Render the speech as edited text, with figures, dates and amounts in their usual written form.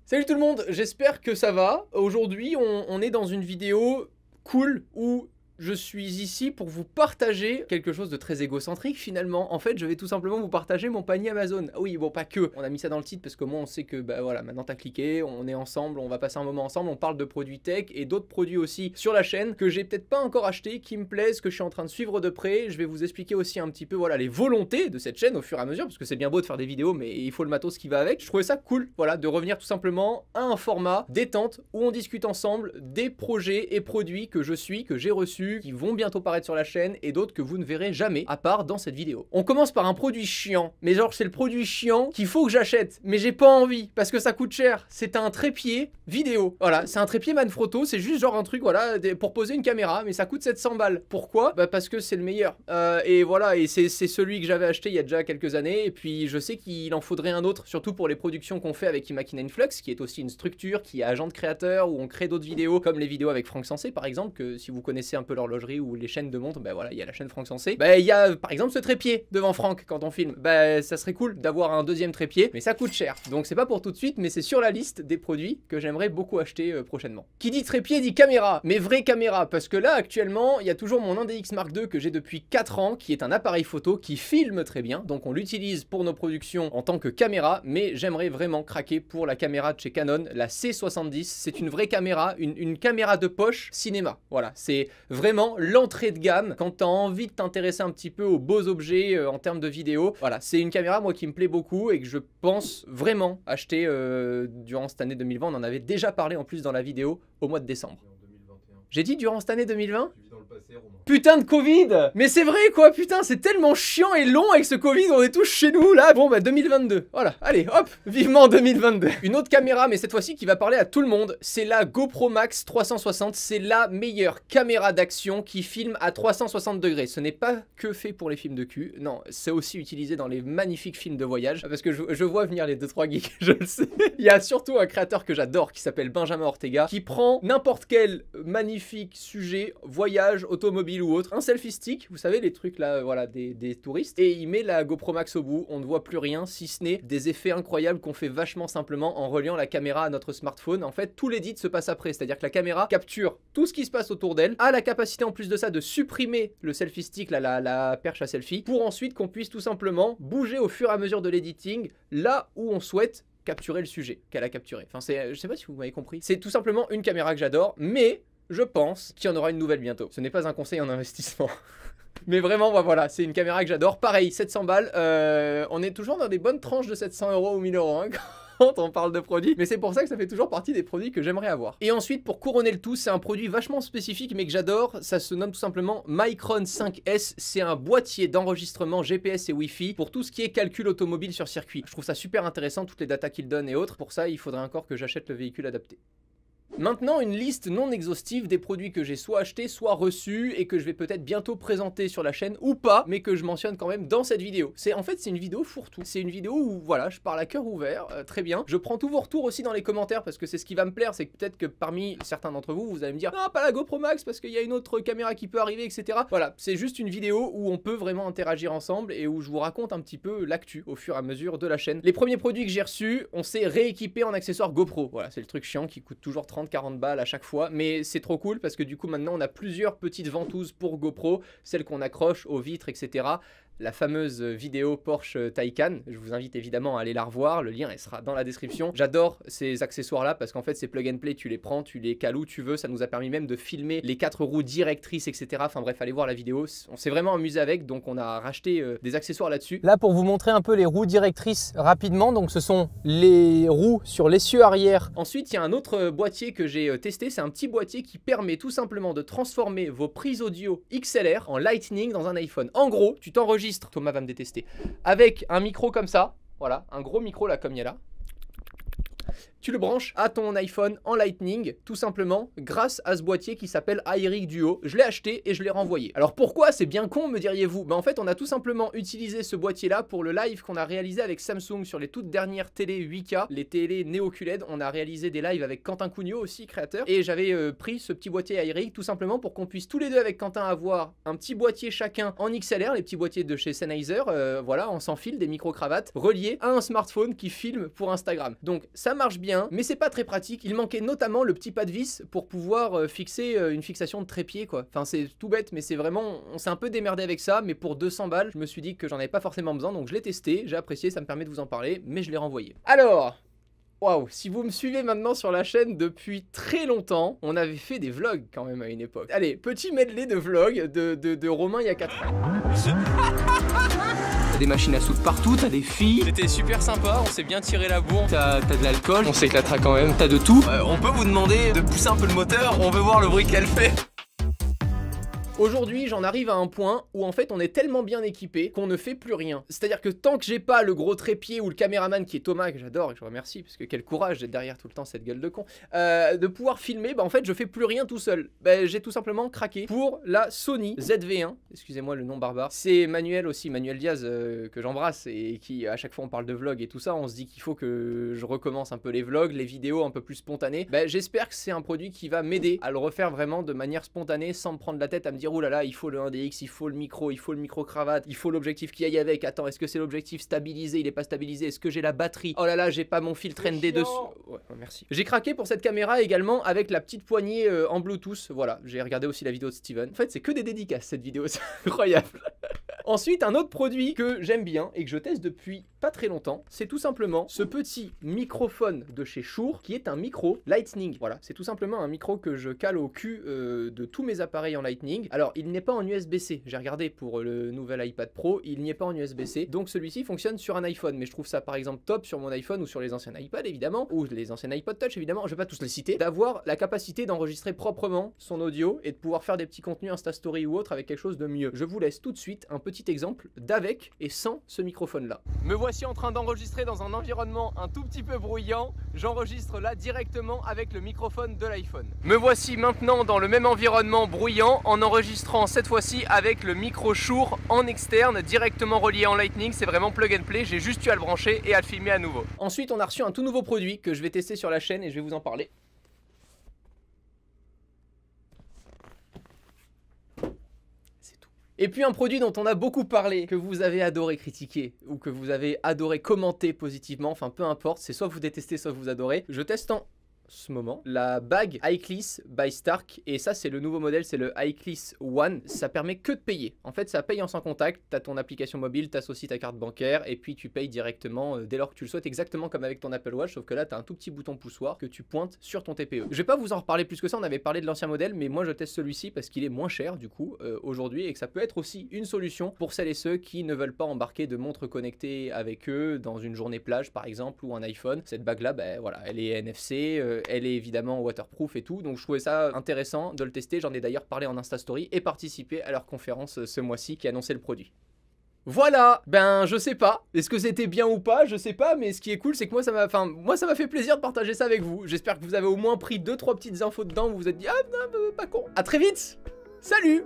Salut tout le monde, j'espère que ça va. Aujourd'hui, on est dans une vidéo cool où je suis ici pour vous partager quelque chose de très égocentrique finalement. En fait, je vais tout simplement vous partager mon panier Amazon. Oui, bon, pas que. On a mis ça dans le titre parce que moi, on sait que, bah voilà, maintenant t'as cliqué, on est ensemble, on va passer un moment ensemble, on parle de produits tech et d'autres produits aussi sur la chaîne que j'ai peut-être pas encore acheté, qui me plaisent, que je suis en train de suivre de près. Je vais vous expliquer aussi un petit peu, voilà, les volontés de cette chaîne au fur et à mesure, parce que c'est bien beau de faire des vidéos, mais il faut le matos qui va avec. Je trouvais ça cool, voilà, de revenir tout simplement à un format détente où on discute ensemble des projets et produits que je suis, que j'ai reçus, qui vont bientôt apparaître sur la chaîne et d'autres que vous ne verrez jamais à part dans cette vidéo. On commence par un produit chiant, mais genre c'est le produit chiant qu'il faut que j'achète, mais j'ai pas envie parce que ça coûte cher. C'est un trépied vidéo. Voilà, c'est un trépied Manfrotto, c'est juste genre un truc voilà pour poser une caméra, mais ça coûte 700 balles. Pourquoi? Bah parce que c'est le meilleur. Et voilà, et c'est celui que j'avais acheté il y a déjà quelques années et puis je sais qu'il en faudrait un autre, surtout pour les productions qu'on fait avec Imakina Influx, qui est aussi une structure qui est agent de créateur où on crée d'autres vidéos comme les vidéos avec Franck Sensé par exemple, que si vous connaissez un peu l'horlogerie ou les chaînes de montres, bah voilà, il y a la chaîne Franck Sensé. Bah il y a par exemple ce trépied devant Franck quand on filme. Bah ça serait cool d'avoir un deuxième trépied, mais ça coûte cher. Donc c'est pas pour tout de suite, mais c'est sur la liste des produits que j'aimerais beaucoup acheter prochainement. Qui dit trépied dit caméra, mais vraie caméra, parce que là actuellement, il y a toujours mon 1DX Mark II que j'ai depuis 4 ans, qui est un appareil photo qui filme très bien, donc on l'utilise pour nos productions en tant que caméra, mais j'aimerais vraiment craquer pour la caméra de chez Canon, la C70. C'est une vraie caméra, une caméra de poche cinéma. Voilà, c'est vraiment l'entrée de gamme quand tu as envie de t'intéresser un petit peu aux beaux objets en termes de vidéo. Voilà, c'est une caméra moi qui me plaît beaucoup et que je pense vraiment acheter durant cette année 2020. On en avait déjà parlé en plus dans la vidéo au mois de décembre. J'ai dit durant cette année 2020 ? Putain de Covid! Mais c'est vrai quoi, putain, c'est tellement chiant et long avec ce Covid, on est tous chez nous là. Bon bah 2022, voilà, allez hop, vivement 2022. Une autre caméra, mais cette fois-ci qui va parler à tout le monde, c'est la GoPro Max 360, c'est la meilleure caméra d'action qui filme à 360 degrés. Ce n'est pas que fait pour les films de cul, non, c'est aussi utilisé dans les magnifiques films de voyage, parce que je vois venir les 2-3 geeks, je le sais. Il y a surtout un créateur que j'adore qui s'appelle Benjamin Ortega, qui prend n'importe quel magnifique sujet, voyage, automobile ou autre, un selfie stick, vous savez les trucs là, voilà, des touristes, et il met la GoPro Max au bout, on ne voit plus rien si ce n'est des effets incroyables qu'on fait vachement simplement en reliant la caméra à notre smartphone. En fait, tout l'édit se passe après, c'est-à-dire que la caméra capture tout ce qui se passe autour d'elle, a la capacité en plus de ça de supprimer le selfie stick, là, la perche à selfie, pour ensuite qu'on puisse tout simplement bouger au fur et à mesure de l'editing là où on souhaite capturer le sujet qu'elle a capturé. Enfin, je sais pas si vous m'avez compris. C'est tout simplement une caméra que j'adore, mais je pense qu'il y en aura une nouvelle bientôt. Ce n'est pas un conseil en investissement. Mais vraiment, voilà, c'est une caméra que j'adore. Pareil, 700 balles. On est toujours dans des bonnes tranches de 700 € ou 1000 € hein, quand on parle de produits. Mais c'est pour ça que ça fait toujours partie des produits que j'aimerais avoir. Et ensuite, pour couronner le tout, c'est un produit vachement spécifique mais que j'adore. Ça se nomme tout simplement Micron 5S. C'est un boîtier d'enregistrement GPS et Wi-Fi pour tout ce qui est calcul automobile sur circuit. Je trouve ça super intéressant, toutes les datas qu'il donne et autres. Pour ça, il faudrait encore que j'achète le véhicule adapté. Maintenant, une liste non exhaustive des produits que j'ai soit achetés, soit reçus et que je vais peut-être bientôt présenter sur la chaîne ou pas, mais que je mentionne quand même dans cette vidéo. En fait, c'est une vidéo fourre-tout. C'est une vidéo où, voilà, je parle à cœur ouvert, très bien. Je prends tous vos retours aussi dans les commentaires parce que c'est ce qui va me plaire, c'est que peut-être que parmi certains d'entre vous, vous allez me dire « Ah, pas la GoPro Max parce qu'il y a une autre caméra qui peut arriver, etc. » Voilà, c'est juste une vidéo où on peut vraiment interagir ensemble et où je vous raconte un petit peu l'actu au fur et à mesure de la chaîne. Les premiers produits que j'ai reçus, on s'est rééquipé en accessoires GoPro. Voilà, c'est le truc chiant qui coûte toujours 30-40 balles à chaque fois, mais c'est trop cool parce que du coup maintenant on a plusieurs petites ventouses pour GoPro, celles qu'on accroche aux vitres, etc. La fameuse vidéo Porsche Taycan, je vous invite évidemment à aller la revoir, le lien elle sera dans la description. J'adore ces accessoires là parce qu'en fait c'est plug and play, tu les prends, tu les cales où tu veux, ça nous a permis même de filmer les 4 roues directrices, etc. Enfin bref, allez voir la vidéo, on s'est vraiment amusé avec, donc on a racheté des accessoires là-dessus. Là pour vous montrer un peu les roues directrices rapidement, donc ce sont les roues sur l'essieu arrière. Ensuite il y a un autre boîtier que j'ai testé, c'est un petit boîtier qui permet tout simplement de transformer vos prises audio XLR en Lightning dans un iPhone. En gros, tu t'enregistres, Thomas va me détester, avec un micro comme ça, voilà, un gros micro là comme il y a là. Tu le branches à ton iPhone en Lightning, tout simplement, grâce à ce boîtier qui s'appelle iRig Duo. Je l'ai acheté et je l'ai renvoyé. Alors pourquoi? C'est bien con, me diriez-vous. Ben en fait, on a tout simplement utilisé ce boîtier-là pour le live qu'on a réalisé avec Samsung sur les toutes dernières télé 8K, les télé Neo QLED. On a réalisé des lives avec Quentin Cugnot aussi, créateur. Et j'avais pris ce petit boîtier iRig tout simplement pour qu'on puisse tous les deux avec Quentin avoir un petit boîtier chacun en XLR, les petits boîtiers de chez Sennheiser, voilà, en sans fil, des micro-cravates, reliés à un smartphone qui filme pour Instagram. Donc ça marche bien. bien, mais c'est pas très pratique. Il manquait notamment le petit pas de vis pour pouvoir fixer une fixation de trépied quoi. Enfin c'est tout bête, mais c'est vraiment, on s'est un peu démerdé avec ça, mais pour 200 balles, je me suis dit que j'en avais pas forcément besoin, donc je l'ai testé, j'ai apprécié, ça me permet de vous en parler, mais je l'ai renvoyé. Alors, waouh, si vous me suivez maintenant sur la chaîne depuis très longtemps, on avait fait des vlogs quand même à une époque. Allez, petit medley de vlogs de Romain il y a 4 ans. T'as des machines à soude partout, t'as des filles. C'était super sympa, on s'est bien tiré la bourre. T'as de l'alcool, on s'éclatera quand même. T'as de tout. On peut vous demander de pousser un peu le moteur, on veut voir le bruit qu'elle fait. Aujourd'hui, j'en arrive à un point où en fait on est tellement bien équipé qu'on ne fait plus rien. C'est-à-dire que tant que j'ai pas le gros trépied ou le caméraman qui est Thomas, que j'adore et que je remercie, parce que quel courage d'être derrière tout le temps cette gueule de con, de pouvoir filmer, bah en fait je fais plus rien tout seul. Bah, j'ai tout simplement craqué pour la Sony ZV-1, excusez-moi le nom barbare. C'est Manuel aussi, Manuel Diaz, que j'embrasse et qui à chaque fois on parle de vlog et tout ça, on se dit qu'il faut que je recommence un peu les vlogs, les vidéos un peu plus spontanées. Bah, j'espère que c'est un produit qui va m'aider à le refaire vraiment de manière spontanée sans me prendre la tête à me dire oh là là, il faut le 1DX, il faut le micro cravate, il faut l'objectif qui aille avec. Attends, est-ce que c'est l'objectif stabilisé? Il est pas stabilisé. Est-ce que j'ai la batterie? Oh là là, j'ai pas mon filtre ND dessus. Ouais, merci. J'ai craqué pour cette caméra également avec la petite poignée en Bluetooth. Voilà, j'ai regardé aussi la vidéo de Steven. En fait, c'est que des dédicaces cette vidéo, c'est incroyable. Ensuite, un autre produit que j'aime bien et que je teste depuis pas très longtemps, c'est tout simplement ce petit microphone de chez Shure qui est un micro Lightning. Voilà, c'est tout simplement un micro que je cale au cul de tous mes appareils en Lightning. Alors, il n'est pas en USB-C. J'ai regardé pour le nouvel iPad Pro, il n'y est pas en USB-C. Donc celui-ci fonctionne sur un iPhone, mais je trouve ça par exemple top sur mon iPhone ou sur les anciens iPads évidemment, ou les anciens iPod Touch évidemment, je vais pas tous les citer, d'avoir la capacité d'enregistrer proprement son audio et de pouvoir faire des petits contenus Insta Story ou autre avec quelque chose de mieux. Je vous laisse tout de suite un petit exemple d'avec et sans ce microphone là. Me voici en train d'enregistrer dans un environnement un tout petit peu bruyant. J'enregistre là directement avec le microphone de l'iPhone. Me voici maintenant dans le même environnement bruyant en enregistrant cette fois-ci avec le micro Shure en externe directement relié en Lightning. C'est vraiment plug and play, j'ai juste eu à le brancher et à le filmer à nouveau. Ensuite on a reçu un tout nouveau produit que je vais tester sur la chaîne et je vais vous en parler. Et puis un produit dont on a beaucoup parlé, que vous avez adoré critiquer, ou que vous avez adoré commenter positivement, enfin peu importe, c'est soit vous détestez, soit vous adorez. Je teste en ce moment la bague iClease by Stark, et ça c'est le nouveau modèle, c'est le iClease One. Ça permet que de payer, en fait ça paye en sans contact. T'as ton application mobile, t'associes ta carte bancaire et puis tu payes directement dès lors que tu le souhaites, exactement comme avec ton Apple Watch, sauf que là t'as un tout petit bouton poussoir que tu pointes sur ton TPE. Je vais pas vous en reparler plus que ça, on avait parlé de l'ancien modèle, mais moi je teste celui-ci parce qu'il est moins cher du coup aujourd'hui, et que ça peut être aussi une solution pour celles et ceux qui ne veulent pas embarquer de montres connectées avec eux dans une journée plage par exemple, ou un iPhone. Cette bague là, ben voilà, elle est NFC, elle est évidemment waterproof et tout, donc je trouvais ça intéressant de le tester. J'en ai d'ailleurs parlé en Insta Story et participé à leur conférence ce mois-ci qui annonçait le produit. Voilà, ben je sais pas, est-ce que c'était bien ou pas, je sais pas, mais ce qui est cool c'est que moi ça m'a fait plaisir de partager ça avec vous. J'espère que vous avez au moins pris 2-3 petites infos dedans, vous vous êtes dit ah non, pas con. À très vite, salut.